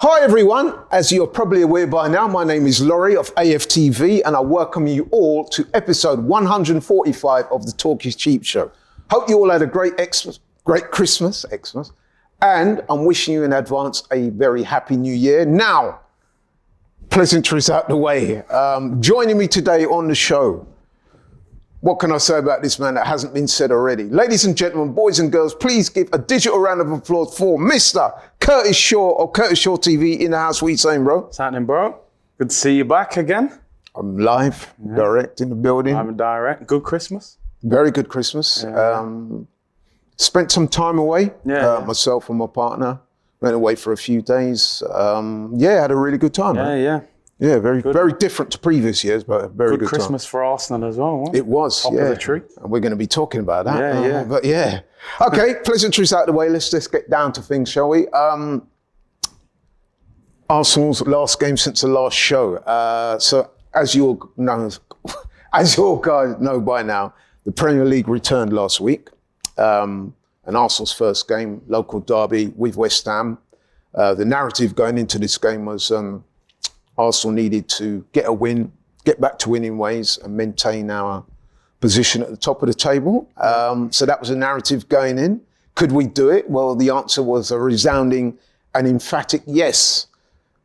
Hi everyone, as you're probably aware by now, my name is Laurie of AFTV and I welcome you all to episode 145 of the Talk is Cheap show. Hope you all had a great Christmas, and I'm wishing you in advance a very happy new year. Now, pleasantries out the way. Joining me today on the show, what can I say about this man that hasn't been said already? Ladies and gentlemen, boys and girls, please give a digital round of applause for Mr. Curtis Shaw of Curtis Shaw TV in the house. What are you saying, bro? What's happening, bro? Good to see you back again. I'm live, direct in the building. I'm direct. Good Christmas. Very good Christmas. Spent some time away, myself and my partner. Went away for a few days. Had a really good time. Yeah, very different to previous years, but a very good Christmas time. for Arsenal as well. Wasn't it? It was, Top of the tree. And we're going to be talking about that. But yeah. Okay, pleasantries out of the way. Let's just get down to things, shall we? Arsenal's last game since the last show. So as you all know, guys know by now, the Premier League returned last week. And Arsenal's first game, local derby with West Ham. The narrative going into this game was Arsenal needed to get a win, get back to winning ways and maintain our position at the top of the table. So that was a narrative going in. Could we do it? Well, the answer was a resounding and emphatic yes.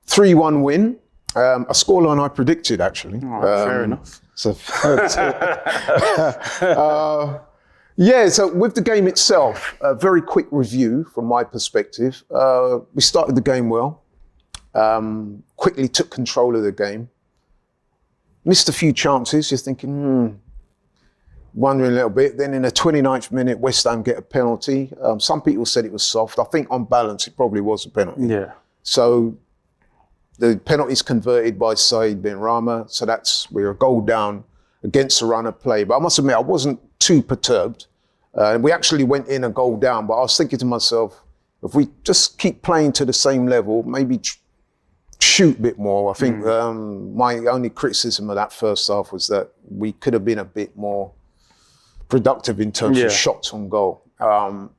3-1 win. A scoreline I predicted, actually. Fair enough. So with the game itself, a very quick review from my perspective. We started the game well. Quickly took control of the game. Missed a few chances, just thinking, wondering a little bit. Then in the 29th minute, West Ham get a penalty. Some people said it was soft. I think on balance, it probably was a penalty. Yeah. So the penalty's converted by Said Ben Rama. So we're a goal down against the run of play. But I must admit, I wasn't too perturbed. We actually went in a goal down, but I was thinking to myself, if we just keep playing to the same level, maybe shoot a bit more. I think my only criticism of that first half was that we could have been a bit more productive in terms of shots on goal.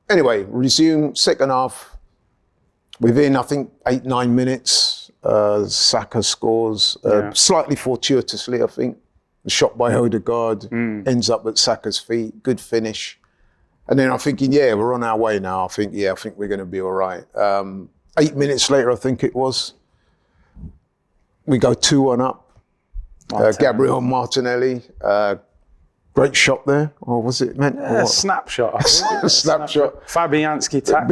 Anyway, resume second half. Within, I think, 8-9 minutes, Saka scores, slightly fortuitously, I think. The shot by Odegaard ends up at Saka's feet, good finish. And then I'm thinking, we're on our way now. I think we're going to be all right. 8 minutes later, I think it was, we go 2-1 up. Gabriel Martinelli, great shot there. Or was it meant? Yeah, snapshot. Snapshot. Fabianski taps.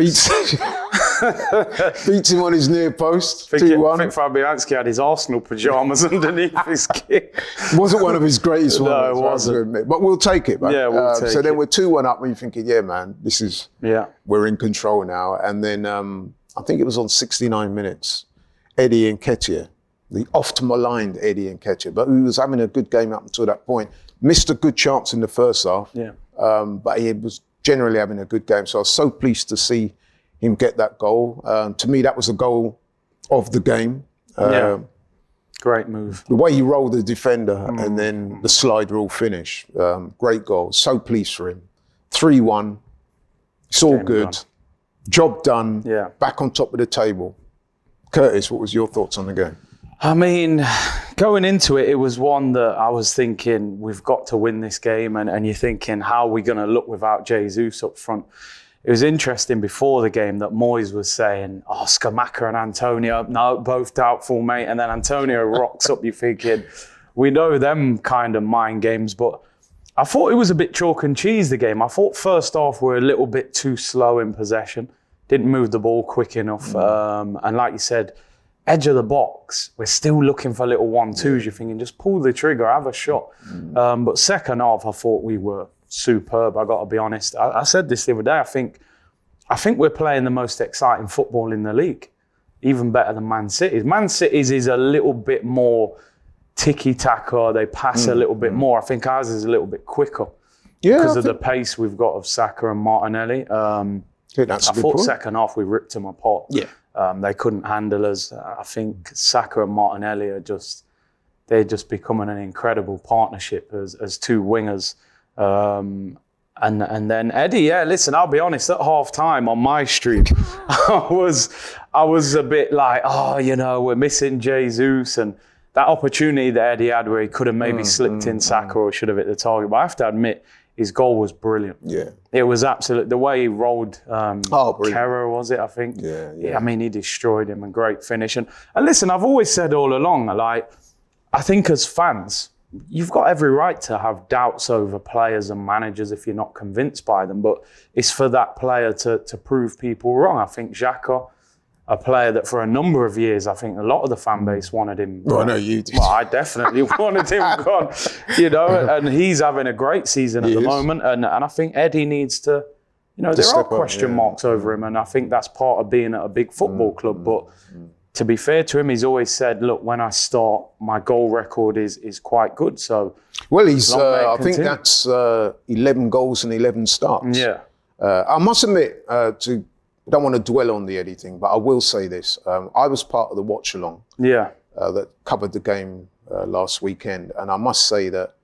Beats him on his near post. 2-1. I think Fabianski had his Arsenal pyjamas underneath his kick. Wasn't one of his greatest ones. No, it wasn't. But we'll take it, man. Yeah, we'll take it. So then we're 2-1 up and you're thinking, man, this is, we're in control now. And then I think it was on 69 minutes, Eddie Nketiah, the oft-maligned Eddie Nketiah, but who was having a good game up until that point. Missed a good chance in the first half, but he was generally having a good game. So I was so pleased to see him get that goal. To me, that was a goal of the game. Great move. The way he rolled the defender and then the slide rule finish. Great goal. So pleased for him. 3-1. It's all good. Done. Job done. Yeah. Back on top of the table. Curtis, what was your thoughts on the game? I mean, going into it, it was one that I was thinking, we've got to win this game. And you're thinking, how are we going to look without Jesus up front? It was interesting before the game that Moyes was saying, Scamacca and Antonio, no, both doubtful, mate. And then Antonio rocks up, you're thinking, we know them kind of mind games. But I thought it was a bit chalk and cheese, the game. I thought first half we're a little bit too slow in possession. Didn't move the ball quick enough. And like you said, edge of the box, we're still looking for little 1-2s. You're thinking, just pull the trigger, have a shot. But second half, I thought we were superb. I got to be honest. I said this the other day. I think we're playing the most exciting football in the league, even better than Man City's. Man City's is a little bit more tiki-taka. They pass a little bit more. I think ours is a little bit quicker because of the pace we've got of Saka and Martinelli. I thought second half we ripped them apart. They couldn't handle us. I think Saka and Martinelli are they're just becoming an incredible partnership as two wingers. And then Eddie, listen, I'll be honest, at half time on my stream, I I was a bit like, we're missing Jesus, and that opportunity that Eddie had where he could have maybe slipped in Saka or should have hit the target. But I have to admit, his goal was brilliant. Yeah. It was absolute. The way he rolled Kera, was it, I think? Yeah. I mean, he destroyed him, a great finish. And listen, I've always said all along, like, I think as fans, you've got every right to have doubts over players and managers if you're not convinced by them. But it's for that player to prove people wrong. I think Xhaka, a player that for a number of years, I think a lot of the fan base wanted him. Well, I know you did. Well, I definitely wanted him gone, and he's having a great season at the moment. And I think Eddie needs to, there are question marks over him. And I think that's part of being at a big football club. But to be fair to him, he's always said, look, when I start, my goal record is quite good. So, well, I think that's 11 goals and 11 starts. Yeah. I must admit, I don't want to dwell on the Eddie thing, but I will say this. I was part of the watch-along that covered the game last weekend. And I must say that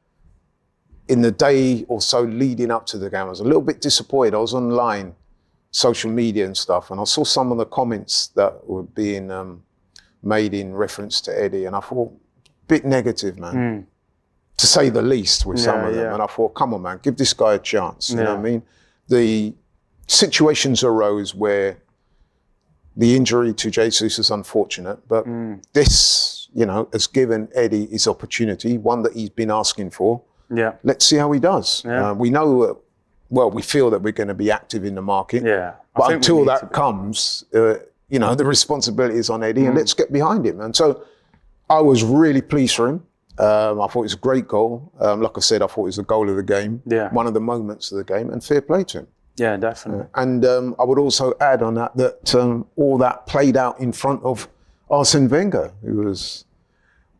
in the day or so leading up to the game, I was a little bit disappointed. I was online, social media and stuff, and I saw some of the comments that were being made in reference to Eddie, and I thought, a bit negative, man, to say the least, with some of them. And I thought, come on, man, give this guy a chance. You know what I mean? The situations arose where the injury to Jesus is unfortunate, but this, has given Eddie his opportunity, one that he's been asking for. Yeah. Let's see how he does. Yeah. We know, we feel that we're going to be active in the market. Yeah. But until that comes, the responsibility is on Eddie, and let's get behind him. And so I was really pleased for him. I thought it was a great goal. Like I said, I thought it was the goal of the game, one of the moments of the game, and fair play to him. Yeah, definitely. And I would also add on that all that played out in front of Arsene Wenger, who was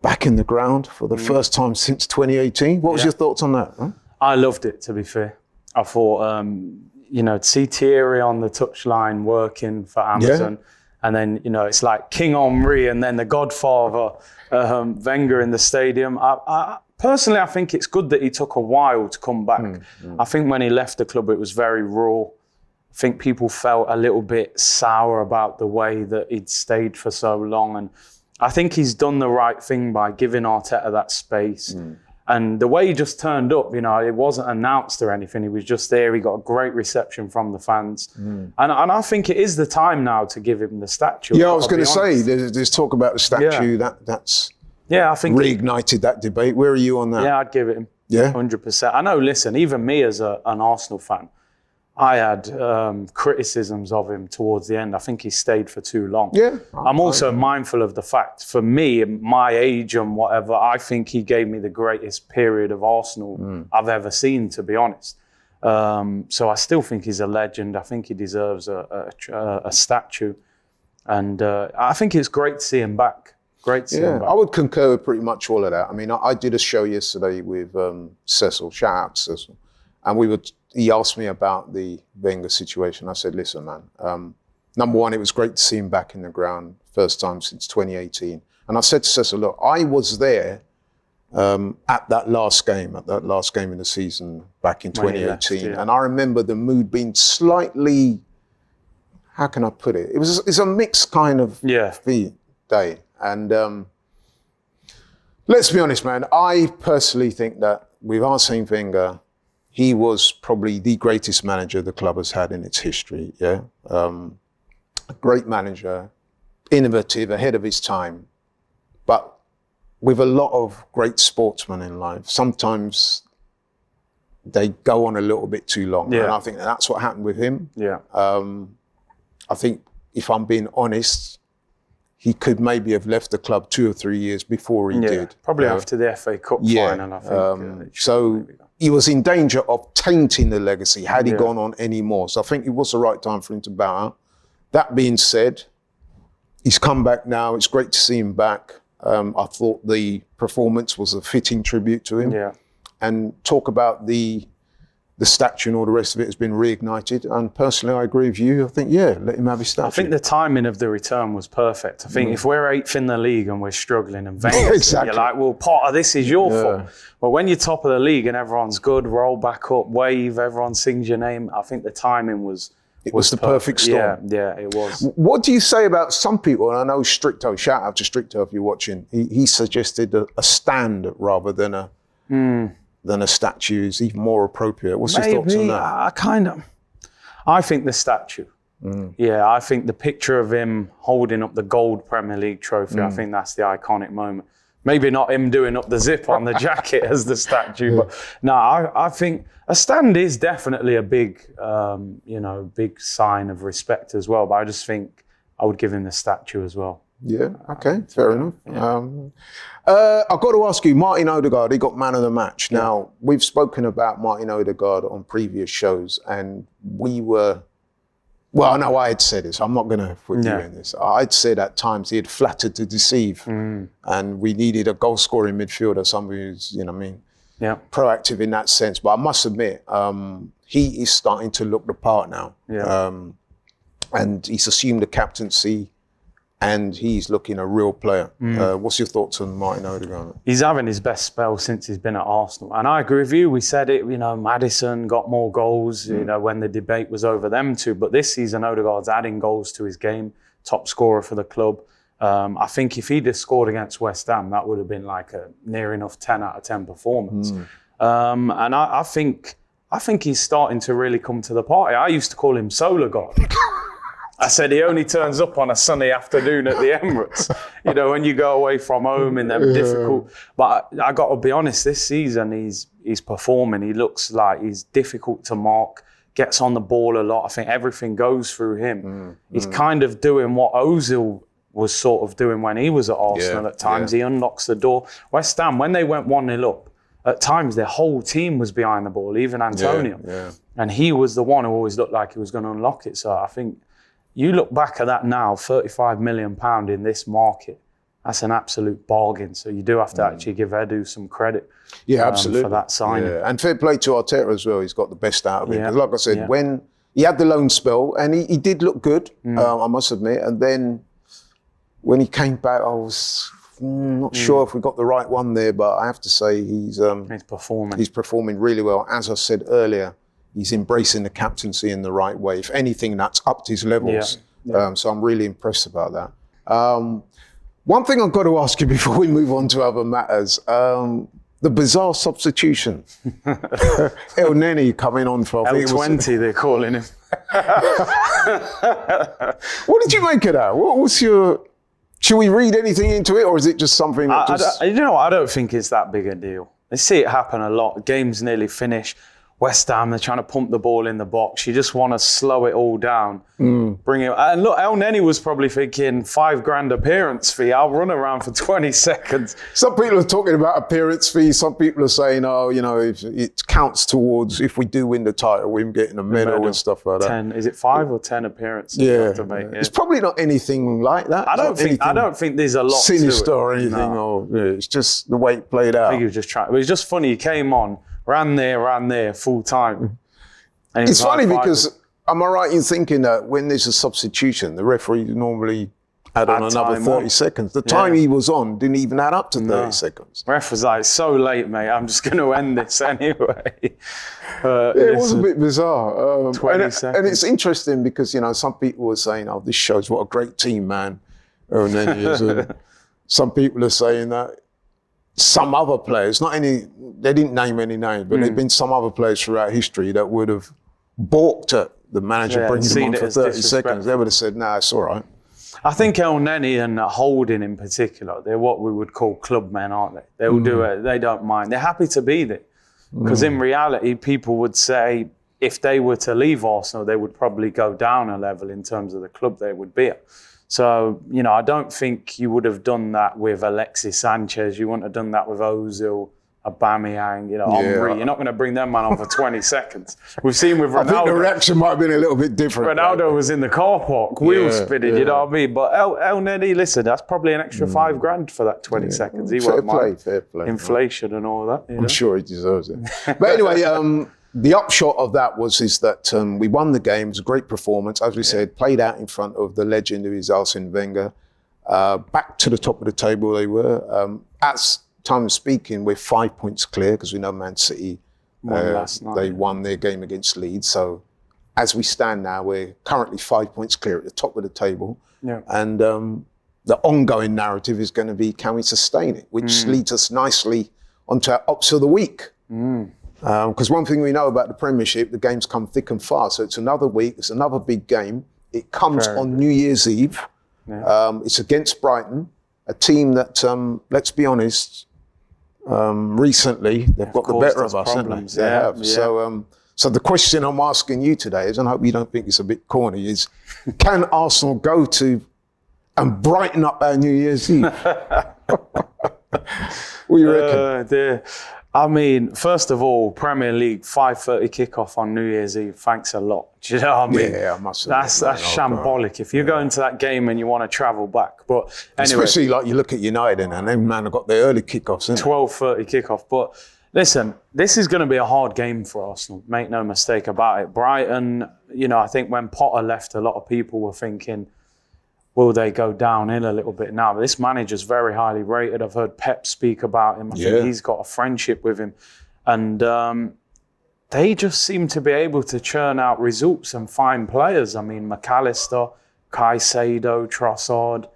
back in the ground for the first time since 2018. What was your thoughts on that? Huh? I loved it, to be fair. I thought, to see Thierry on the touchline working for Amazon, and then, it's like King Henry and then the Godfather, Wenger in the stadium. Personally, I think it's good that he took a while to come back. I think when he left the club, it was very raw. I think people felt a little bit sour about the way that he'd stayed for so long. And I think he's done the right thing by giving Arteta that space. And the way he just turned up, it wasn't announced or anything. He was just there. He got a great reception from the fans. And I think it is the time now to give him the statue. Yeah, I was going to say, there's talk about the statue. That's... Yeah, I think reignited that debate. Where are you on that? Yeah, I'd give it him. Yeah, 100%. I know. Listen, even me as an Arsenal fan, I had criticisms of him towards the end. I think he stayed for too long. Yeah, I'm also mindful of the fact, for me, my age and whatever, I think he gave me the greatest period of Arsenal I've ever seen, to be honest. So I still think he's a legend. I think he deserves a statue, and I think it's great to see him back. Great to see him back. I would concur with pretty much all of that. I mean, I did a show yesterday with Cecil, shout out to Cecil, and he asked me about the Wenger situation. I said, listen, man, number one, it was great to see him back in the ground, first time since 2018. And I said to Cecil, look, I was there at that last game in the season back in 2018. And I remember the mood being slightly, how can I put it? It's a mixed kind of day. And let's be honest, man, I personally think that with Arsene Wenger, he was probably the greatest manager the club has had in its history. Yeah, a great manager, innovative, ahead of his time, but with a lot of great sportsmen in life. Sometimes they go on a little bit too long, and I think that's what happened with him. Yeah, I think if I'm being honest, he could maybe have left the club 2 or 3 years before he did. Probably after the FA Cup final, I think. So he was in danger of tainting the legacy had he gone on any more. So I think it was the right time for him to bow out. That being said, he's come back now. It's great to see him back. I thought the performance was a fitting tribute to him. Yeah. And talk about the statue and all the rest of it has been reignited. And personally, I agree with you. I think, let him have his statue. I think the timing of the return was perfect. I think if we're 8th in the league and we're struggling and Wenger, you're like, well, part of this is your fault. But when you're top of the league and everyone's good, roll back up, wave, everyone sings your name. I think the timing was It was the perfect storm. Yeah, it was. What do you say about some people? And I know Stricto, shout out to Stricto if you're watching. He suggested a stand rather than a statue is even more appropriate. What's your thoughts on that? I think the statue. Yeah, I think the picture of him holding up the gold Premier League trophy, I think that's the iconic moment. Maybe not him doing up the zip on the jacket as the statue, but no, I think a stand is definitely a big, big sign of respect as well. But I just think I would give him the statue as well. Yeah, okay, fair enough. Yeah. I've got to ask you, Martin Odegaard, he got man of the match. Now, we've spoken about Martin Odegaard on previous shows, and we were... Well, no, I had said this. I'm not going to put you in this. I'd said at times he had flattered to deceive, and we needed a goal-scoring midfielder, somebody who's, proactive in that sense. But I must admit, he is starting to look the part now, and he's assumed the captaincy, and he's looking a real player. What's your thoughts on Martin Odegaard? He's having his best spell since he's been at Arsenal. And I agree with you. We said it, Maddison got more goals, when the debate was over them two. But this season, Odegaard's adding goals to his game, top scorer for the club. I think if he'd have scored against West Ham, that would have been like a near enough 10 out of 10 performance. And I think he's starting to really come to the party. I used to call him Solar God. I said he only turns up on a sunny afternoon at the Emirates, when you go away from home in them difficult. But I got to be honest, this season he's performing. He looks like he's difficult to mark, gets on the ball a lot. I think everything goes through him. He's kind of doing what Ozil was sort of doing when he was at Arsenal at times. He unlocks the door. West Ham, when they went 1-0 up, at times their whole team was behind the ball, even Antonio. And he was the one who always looked like he was going to unlock it. So I think... You look back at that now, £35 million in this market, that's an absolute bargain. So you do have to actually give Edu some credit absolutely. For that signing. Yeah. And fair play to Arteta as well. He's got the best out of it. Because like I said, when he had the loan spell, and he did look good, I must admit. And then when he came back, I was not sure if we got the right one there, but I have to say he's performing. He's performing really well. As I said earlier, he's embracing the captaincy in the right way. If anything, that's upped his levels. So I'm really impressed about that. One thing I've got to ask you before we move on to other matters, the bizarre substitution. El Neni coming on for... L20, they're calling him. What did you make of that? What's your... Should we read anything into it, or is it just something that I don't think it's that big a deal. I see it happen a lot. Games nearly finish. West Ham, they're trying to pump the ball in the box. You just want to slow it all down. Bring it. And look, El Neni was probably thinking $5,000 appearance fee. I'll run around for 20 seconds. Some people are talking about appearance fee. Some people are saying, if it counts towards if we do win the title, we're getting a medal and stuff like that. 10, is it 5 or 10 appearances? You have to make? It's probably not anything like that. I don't think there's a lot sinister to it. or anything. No. It's just the way it played out. I think he was just trying. It was just funny. He came on. Ran there, full time. And it's funny because, am I right in thinking that when there's a substitution, the referee normally add on another 30 seconds? The time he was on didn't even add up to 30 seconds. Ref was like, so late, mate, I'm just going to end this anyway. It was a bit bizarre. 20 seconds. And it's interesting because, some people were saying, this shows what a great team, man. And then some people are saying that some other players, they didn't name any names, but there've been some other players throughout history that would have balked at the manager bringing them on for 30 seconds. They would have said, it's all right. I think El Neni and Holding in particular, they're what we would call club men, aren't they? They'll do it. They don't mind. They're happy to be there. Because in reality, people would say if they were to leave Arsenal, they would probably go down a level in terms of the club they would be at. So, I don't think you would have done that with Alexis Sanchez. You wouldn't have done that with Ozil, Aubameyang, Henry. You're not going to bring them man on for 20 seconds. We've seen with Ronaldo. I think the reaction might have been a little bit different. Ronaldo was in the car park, wheel spinning, you know what I mean? But El Neni, listen, that's probably an extra $5,000 for that 20 seconds. He won't mind. Fair play. Inflation and all that. I'm sure he deserves it. But anyway, the upshot of that is that we won the game. It was a great performance. As we said, played out in front of the legend who is Arsene Wenger. Back to the top of the table they were. At time of speaking, we're 5 points clear because we know Man City, last night. they won their game against Leeds. So as we stand now, we're currently 5 points clear at the top of the table. Yeah. And the ongoing narrative is going to be, can we sustain it? Which leads us nicely onto our Ops of the Week. Because one thing we know about the Premiership, the games come thick and fast. So it's another week, it's another big game. It comes on New Year's Eve. Yeah. It's against Brighton, a team that, let's be honest, recently they've got the better of us, haven't they? They have. Yeah. So the question I'm asking you today is, and I hope you don't think it's a bit corny, is can Arsenal go to and brighten up our New Year's Eve? What do you reckon? Dear. I mean, first of all, Premier League 5:30 kickoff on New Year's Eve. Thanks a lot. Do you know what I mean? Yeah, I must admit, that's shambolic. If you're going to that game and you want to travel back, but anyway, especially like you look at United and them man have got their early kickoffs. 12:30 kickoff. But listen, this is going to be a hard game for Arsenal. Make no mistake about it. Brighton, you know, I think when Potter left, a lot of people were thinking, will they go downhill a little bit now? But this manager's very highly rated. I've heard Pep speak about him. I think he's got a friendship with him. And they just seem to be able to churn out results and find players. I mean, McAllister, Caicedo, Trossard.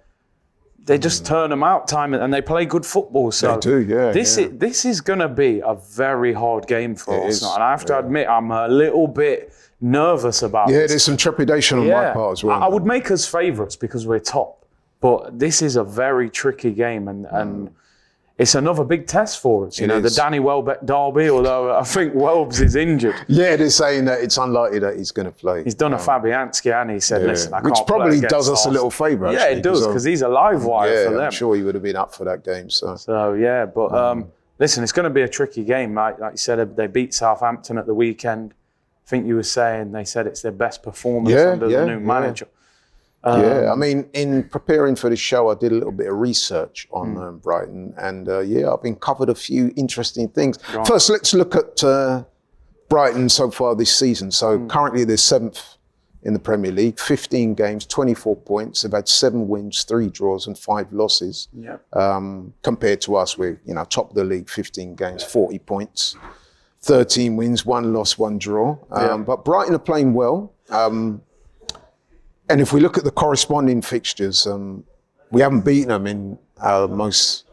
They just turn them out time and they play good football. So they do, yeah. This is going to be a very hard game for Arsenal. And I have to admit, I'm a little bit nervous about this. There's some trepidation on my part as well. I would make us favourites because we're top. But this is a very tricky game and it's another big test for us. You know, the Danny Welbeck derby, although I think Welbs is injured. Yeah, they're saying that it's unlikely that he's going to play. He's done a Fabianski and he said, listen, I can't which probably play does us a little favour, actually. Yeah, it does, because he's a live wire for them. I'm sure he would have been up for that game. So yeah, but listen, it's going to be a tricky game. Like you said, they beat Southampton at the weekend. I think you were saying they said it's their best performance under the new manager. I mean, in preparing for this show, I did a little bit of research on Brighton, and I've been covered a few interesting things. First, let's look at Brighton so far this season. So currently they're 7th in the Premier League, 15 games, 24 points. They've had 7 wins, 3 draws, and 5 losses. Compared to us, we're top of the league, 15 games, 40 points, 13 wins, 1 loss, 1 draw. But Brighton are playing well. And if we look at the corresponding fixtures, we haven't beaten them in our most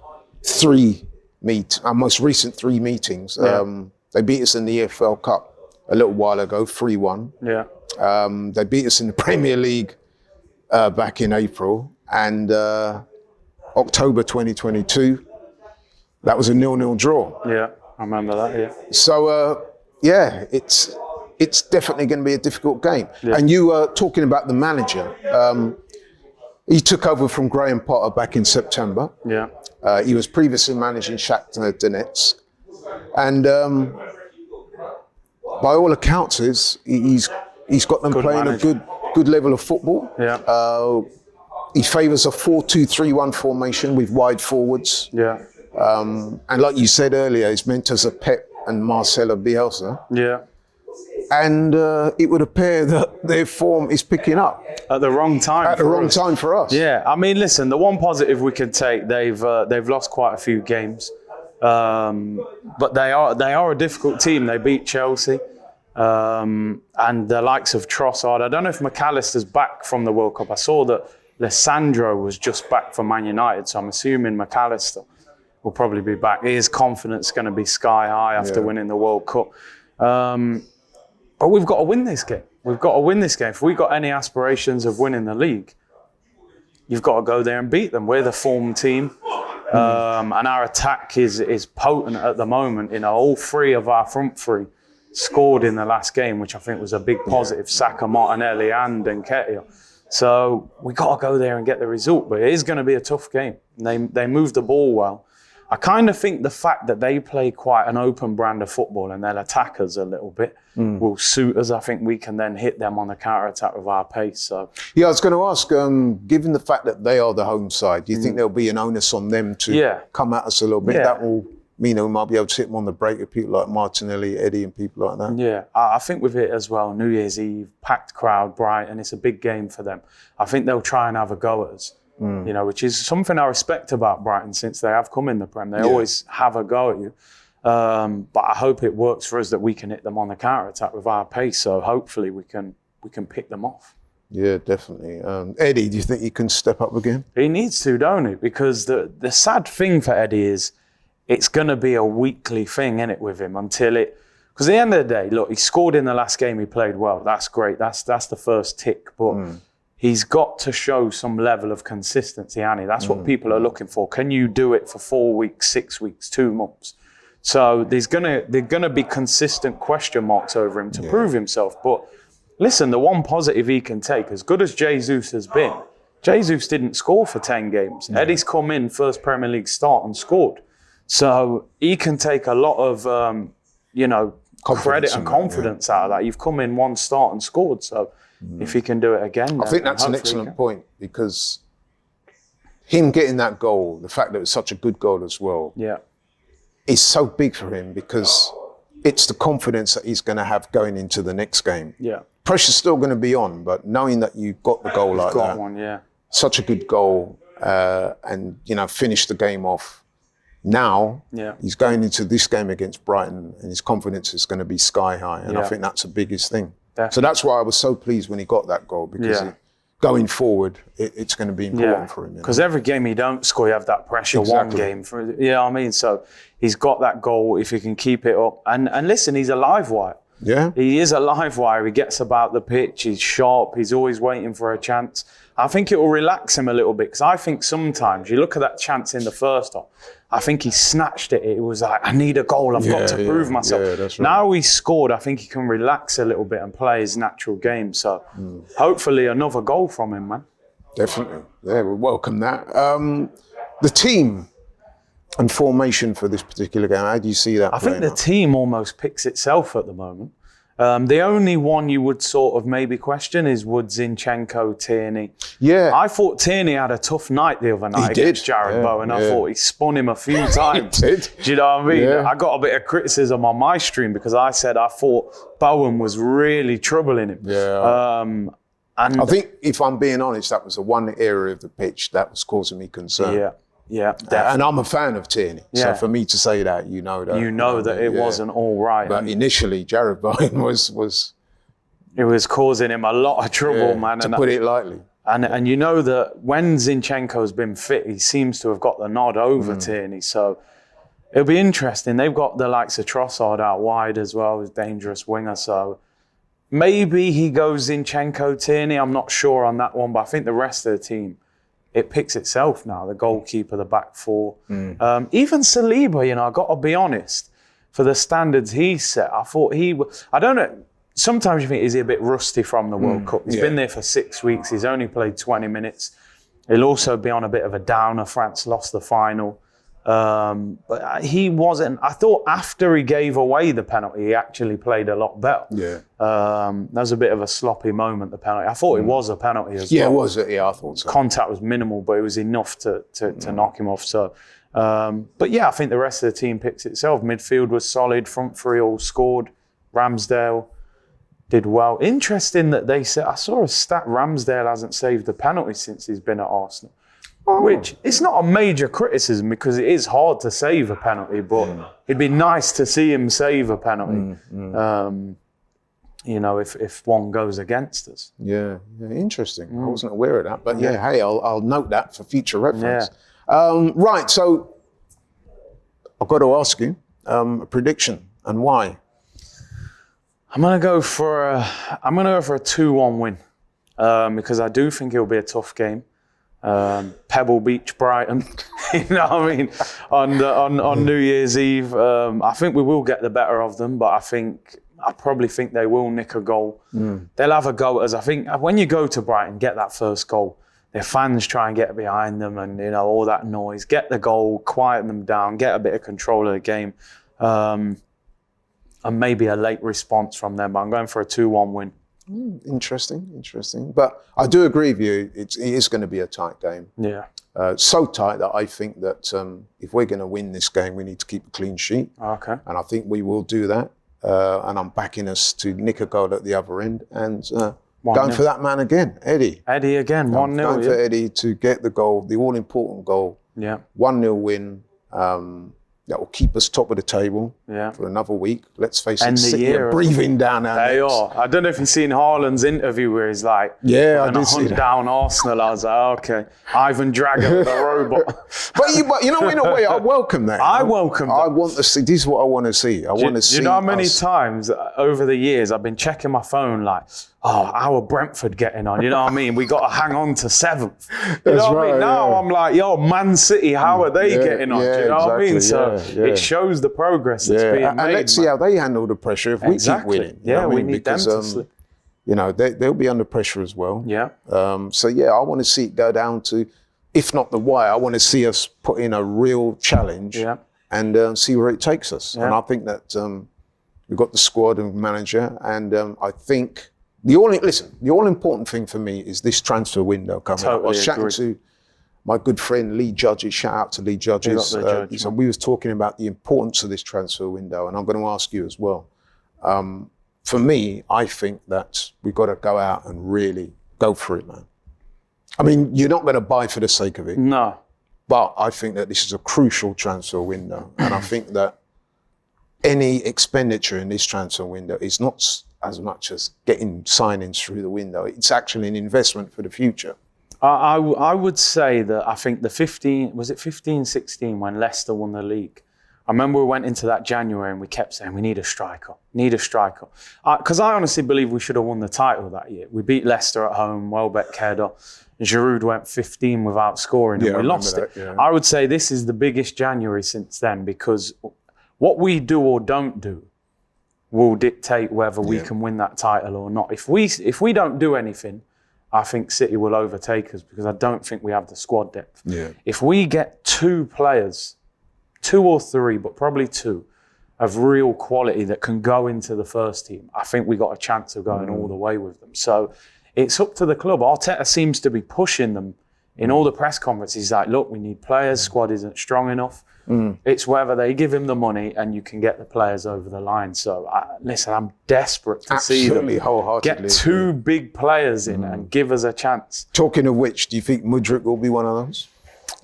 recent 3 meetings. They beat us in the EFL Cup a little while ago, 3-1. They beat us in the Premier League back in April, and October 2022, that was a 0-0 draw. Yeah, I remember that, So, it's definitely going to be a difficult game. And you were talking about the manager. He took over from Graham Potter back in September. He was previously managing Shakhtar Donetsk. And by all accounts, he's got them playing a good level of football. He favours a 4-2-3-1 formation with wide forwards. And like you said earlier, his mentors are Pep and Marcelo Bielsa. And it would appear that their form is picking up at the wrong time. At the wrong time for us. Yeah, I mean, listen. The one positive we can take, they've lost quite a few games, but they are a difficult team. They beat Chelsea, and the likes of Trossard. I don't know if McAllister's back from the World Cup. I saw that Lissandro was just back from Man United, so I'm assuming McAllister will probably be back. His confidence is going to be sky high after winning the World Cup. But we've got to win this game. We've got to win this game. If we've got any aspirations of winning the league, you've got to go there and beat them. We're the form team. And our attack is potent at the moment. You know, all 3 of our front 3 scored in the last game, which I think was a big positive. Saka, Martinelli and Nketiah. So we got to go there and get the result. But it is going to be a tough game. They move the ball well. I kind of think the fact that they play quite an open brand of football and they'll attack us a little bit will suit us. I think we can then hit them on the counter-attack with our pace. So I was going to ask, given the fact that they are the home side, do you think there'll be an onus on them to come at us a little bit? That will mean we might be able to hit them on the break with people like Martinelli, Eddie and people like that? Yeah, I think with it as well, New Year's Eve, packed crowd, Brighton, it's a big game for them. I think they'll try and have a go at us. You know, which is something I respect about Brighton since they have come in the Prem. They always have a go at you. But I hope it works for us that we can hit them on the counter-attack with our pace. So hopefully we can we can pick them off. Yeah, definitely. Eddie, do you think he can step up again? He needs to, don't he? Because the sad thing for Eddie is it's going to be a weekly thing, innit, with him until it. Because at the end of the day, look, he scored in the last game. He played well. That's great. That's the first tick. But he's got to show some level of consistency, Annie. That's what people are looking for. Can you do it for 4 weeks, 6 weeks, 2 months? So they're gonna be consistent question marks over him to prove himself. But listen, the one positive he can take, as good as Jesus has been, Jesus didn't score for 10 games. Eddie's come in first Premier League start and scored. So he can take a lot of credit and confidence out of that. You've come in one start and scored. So if he can do it again, I think that's an excellent point, because him getting that goal, the fact that it was such a good goal as well, is so big for him, because it's the confidence that he's going to have going into the next game. Yeah, pressure's still going to be on, but knowing that you got the goal like that, such a good goal, and finished the game off. Now he's going into this game against Brighton, and his confidence is going to be sky high, and I think that's the biggest thing. Definitely. So that's why I was so pleased when he got that goal, because going forward, it's going to be important for him. Because every game he don't score, you have that pressure. One game, so he's got that goal. If he can keep it up, and listen, he's a live wire. Yeah, he is a live wire. He gets about the pitch. He's sharp. He's always waiting for a chance. I think it will relax him a little bit, because I think sometimes you look at that chance in the first half. I think he snatched it. It was like, I need a goal. I've got to prove myself. Yeah, that's right. Now he's scored, I think he can relax a little bit and play his natural game. So hopefully another goal from him, man. Definitely. Yeah, we welcome that. The team and formation for this particular game, how do you see that I think the team almost picks itself at the moment. The only one you would sort of maybe question is would Zinchenko, Tierney. Yeah. I thought Tierney had a tough night the other night against Jared Bowen. I thought he spun him a few times. Do you know what I mean? I got a bit of criticism on my stream because I said I thought Bowen was really troubling him. Yeah. And I think, if I'm being honest, that was the one area of the pitch that was causing me concern. Yeah. Yeah, definitely. And I'm a fan of Tierney, so for me to say that, you know that it wasn't all right. But initially, Jared Bowen was it was causing him a lot of trouble, man. To put it lightly. And you know that when Zinchenko's been fit, he seems to have got the nod over Tierney. So it'll be interesting. They've got the likes of Trossard out wide as well, as dangerous winger. So maybe he goes Zinchenko, Tierney. I'm not sure on that one, but I think the rest of the team, it picks itself now. The goalkeeper, the back four. Even Saliba, I got to be honest, for the standards he set, I thought I don't know, sometimes you think, is he a bit rusty from the World Cup? He's been there for 6 weeks. He's only played 20 minutes. He'll also be on a bit of a downer. France lost the final. But he wasn't. I thought after he gave away the penalty, he actually played a lot better. Yeah. That was a bit of a sloppy moment, the penalty. I thought it was a penalty as well. Yeah, it was. Yeah, I thought so. Contact was minimal, but it was enough to knock him off. So, but yeah, I think the rest of the team picks itself. Midfield was solid. Front three all scored. Ramsdale did well. Interesting that they said, I saw a stat, Ramsdale hasn't saved a penalty since he's been at Arsenal. Which, it's not a major criticism because it is hard to save a penalty, but it'd be nice to see him save a penalty, if one goes against us. Yeah, interesting. I wasn't aware of that, but hey, I'll note that for future reference. Yeah. Right, so I've got to ask you a prediction, and why? I'm gonna go for a 2-1 win because I do think it'll be a tough game. Pebble Beach, Brighton, you know what I mean? On New Year's Eve, I think we will get the better of them, but I probably think they will nick a goal. They'll have a go at us. I think when you go to Brighton, get that first goal, their fans try and get behind them and all that noise, get the goal, quieten them down, get a bit of control of the game, and maybe a late response from them. But I'm going for a 2-1 win. Interesting. But I do agree with you. It is going to be a tight game. Yeah. So tight that I think that if we're going to win this game, we need to keep a clean sheet. Okay. And I think we will do that. And I'm backing us to nick a goal at the other end and going for that man again, Eddie. Eddie again, 1-0. Going for Eddie to get the goal, the all-important goal. Yeah. 1-0 win. that will keep us top of the table for another week. Let's face it, City are breathing down our necks. They are. I don't know if you've seen Haaland's interview where he's like, I did see that. Down Arsenal. I was like, okay, Ivan Drago, the robot. But you know, in a way, I welcome that. I welcome that. I want to see, this is what I want to see. I want to see. You know how many times over the years I've been checking my phone like, how are Brentford getting on? You know what I mean? We got to hang on to 7th. You know what I mean? Now I'm like, Man City, how are they getting on? Do you know what I mean? So it shows the progress that's being made. And let's see how they handle the pressure if we keep winning. Yeah, we need them to slip. You know, they'll be under pressure as well. Yeah. I want to see it go down to, if not the wire, I want to see us put in a real challenge and see where it takes us. Yeah. And I think that we've got the squad and manager, and I think the all important thing for me is this transfer window coming up. I was chatting to my good friend Lee Judges. Shout out to Lee Judges. So we was talking about the importance of this transfer window, and I'm going to ask you as well. For me, I think that we've got to go out and really go for it, man. I mean, you're not going to buy for the sake of it. No. But I think that this is a crucial transfer window. And I think that any expenditure in this transfer window is not as much as getting signings through the window. It's actually an investment for the future. I would say that I think the 15-16 when Leicester won the league. I remember we went into that January and we kept saying, we need a striker. Because I honestly believe we should have won the title that year. We beat Leicester at home, Welbeck header. Giroud went 15 without scoring and we lost it. Yeah. I would say this is the biggest January since then, because what we do or don't do will dictate whether we can win that title or not. If we don't do anything, I think City will overtake us, because I don't think we have the squad depth. Yeah. If we get 2 players, 2 or 3, but probably 2, of real quality that can go into the first team, I think we got a chance of going all the way with them. So it's up to the club. Arteta seems to be pushing them in all the press conferences. He's like, look, we need players, squad isn't strong enough. It's whether they give him the money and you can get the players over the line. So listen, I'm desperate to see them get 2 big players in and give us a chance. Talking of which, do you think Mudryk will be one of those?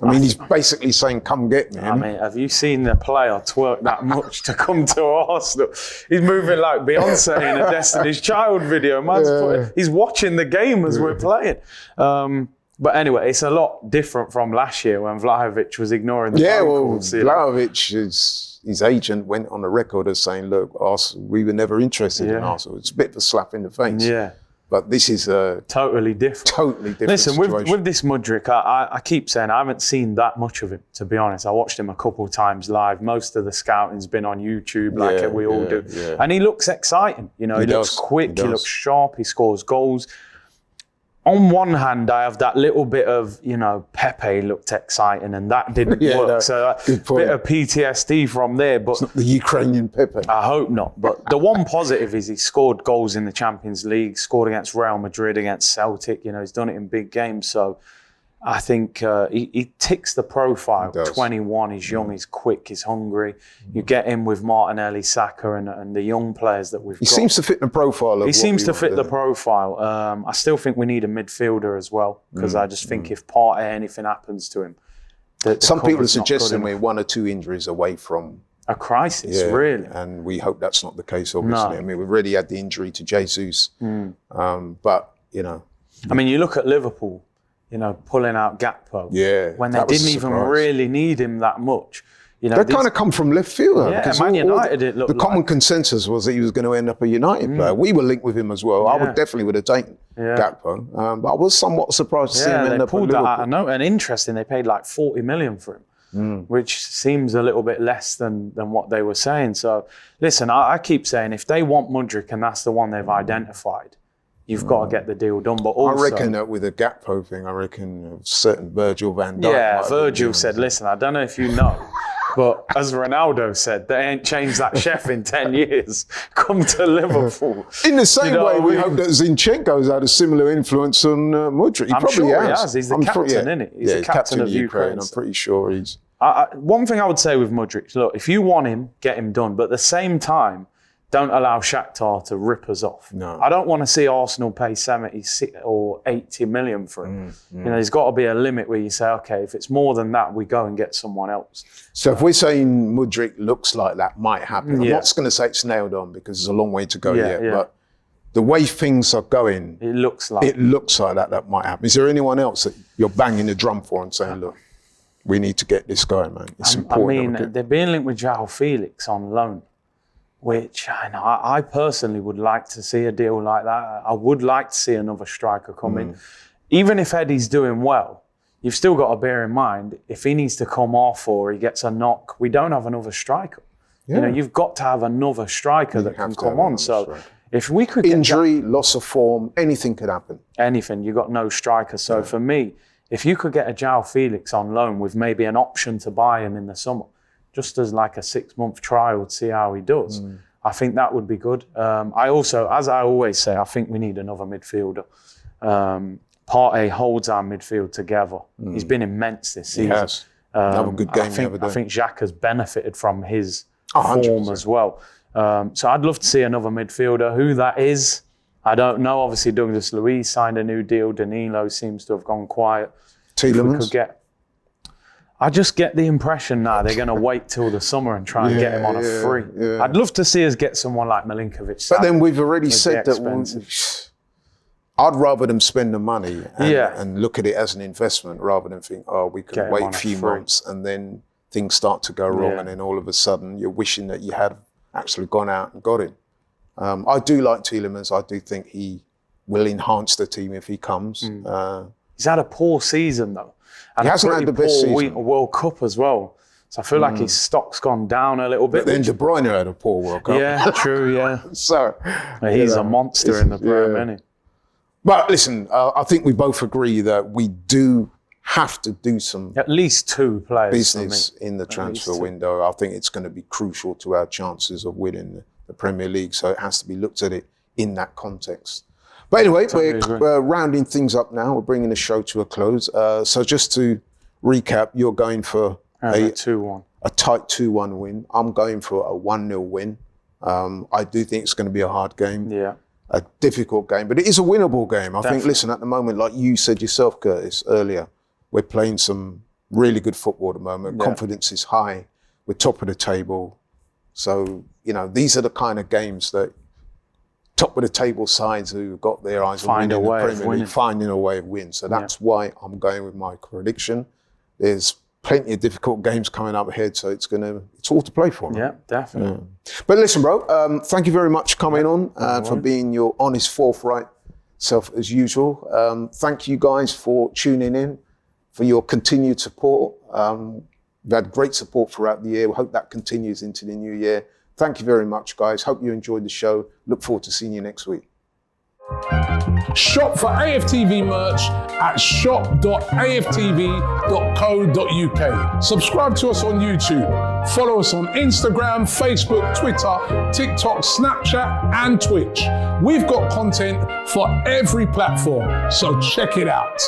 I mean, he's basically saying, come get me. I mean, have you seen the player twerk that much to come to Arsenal? He's moving like Beyonce in a Destiny's Child video. He's watching the game as we're playing. But anyway, it's a lot different from last year when Vlahovic was ignoring the phone calls. Vlahovic, his agent went on the record as saying, look, Arsenal, we were never interested in Arsenal. It's a bit of a slap in the face. Yeah. But this is a totally different Listen, with this Mudryk, I keep saying I haven't seen that much of him, to be honest. I watched him a couple of times live. Most of the scouting's been on YouTube, like we all do. Yeah. And he looks exciting. You know, he looks quick, he looks sharp, he scores goals. On one hand, I have that little bit of, Pepe looked exciting and that didn't work. So a bit of PTSD from there. But it's not the Ukrainian Pepe. I hope not. But the one positive is he scored goals in the Champions League, scored against Real Madrid, against Celtic. He's done it in big games. So I think he ticks the profile. 21, he's young, he's quick, he's hungry. You get him with Martinelli, Saka, and the young players that we've got. He seems to fit the profile. He seems to fit the profile. I still think we need a midfielder as well, because I just think if anything happens to him, some people are suggesting we're 1 or 2 injuries away from a crisis, really. And we hope that's not the case, obviously. No. I mean, we've already had the injury to Jesus. But, I mean, you look at Liverpool, pulling out Gakpo. Yeah. When they didn't even really need him that much. They kind of come from left field. Yeah, Man United, it looked the common consensus was that he was going to end up a United player. We were linked with him as well. I would have taken Gakpo. But I was somewhat surprised to see him end up at Liverpool. That out of nowhere. And interesting, they paid like 40 million for him, which seems a little bit less than what they were saying. So, listen, I keep saying if they want Mudryk and that's the one they've identified, you've got to get the deal done. But also, I reckon that with the Gakpo thing, I reckon certain Virgil van Dijk. Yeah, Virgil said, listen, I don't know if you know, but as Ronaldo said, they ain't changed that chef in 10 years. Come to Liverpool. In the same way, we hope that Zinchenko's had a similar influence on Mudryk. He probably has. He's the captain, isn't he? He's the captain of Ukraine. I'm pretty sure he's... One thing I would say with Mudryk, look, if you want him, get him done. But at the same time, don't allow Shakhtar to rip us off. No. I don't want to see Arsenal pay 70 or 80 million for him. You know, there's got to be a limit where you say, okay, if it's more than that, we go and get someone else. So if we're saying Mudryk looks like that might happen, I'm not going to say it's nailed on because there's a long way to go yet, but the way things are going, it looks like that might happen. Is there anyone else that you're banging the drum for and saying, look, we need to get this going, man? It's important. I mean, they're being linked with João Felix on loan, which I personally would like to see a deal like that. I would like to see another striker come in. Even if Eddie's doing well, you've still got to bear in mind, if he needs to come off or he gets a knock, we don't have another striker. You know, you've got to have another striker that can come on. So if we could injury, loss of form, anything could happen. Anything, you've got no striker. So for me, if you could get a João Felix on loan with maybe an option to buy him in the summer, just as like a 6-month trial to see how he does, I think that would be good. I also, as I always say, I think we need another midfielder. Partey holds our midfield together. He's been immense this season. He has. Another good game the other day. I think Xhaka has benefited from his form as well. So I'd love to see another midfielder. Who that is, I don't know. Obviously, Douglas Luiz signed a new deal. Danilo seems to have gone quiet. Tielemans? I just get the impression now they're going to wait till the summer and try and get him on a free. I'd love to see us get someone like Milinkovic. But then we've already said that I'd rather them spend the money and look at it as an investment rather than think, oh, we can wait a few months and then things start to go wrong and then all of a sudden you're wishing that you had actually gone out and got him. I do like Tielemans. I do think he will enhance the team if he comes. He's had a poor season though. And he hasn't had the best season. World Cup as well. So I feel like his stock's gone down a little bit. But then De Bruyne had a poor World Cup. Yeah, true, So he's a monster in the Prem, isn't he? But listen, I think we both agree that we do have to do some at least 2 players business in the transfer window. I think it's going to be crucial to our chances of winning the Premier League. So it has to be looked at it in that context. But anyway, we're rounding things up now. We're bringing the show to a close. So just to recap, you're going for a 2-1, a tight 2-1 win. I'm going for a 1-0 win. I do think it's going to be a hard game. A difficult game, but it is a winnable game. I think, listen, at the moment, like you said yourself, Curtis, earlier, we're playing some really good football at the moment. Confidence is high. We're top of the table. So, you know, these are the kind of games that top of the table sides who've got their eyes on winning the Premier League, finding a way of winning. So that's why I'm going with my prediction. There's plenty of difficult games coming up ahead, so it's all to play for. Yeah, definitely. But listen, bro, thank you very much for coming on, for being your honest, forthright self as usual. Thank you guys for tuning in, for your continued support. We've had great support throughout the year. We hope that continues into the new year. Thank you very much, guys. Hope you enjoyed the show. Look forward to seeing you next week. Shop for AFTV merch at shop.aftv.co.uk. Subscribe to us on YouTube. Follow us on Instagram, Facebook, Twitter, TikTok, Snapchat, and Twitch. We've got content for every platform, so check it out.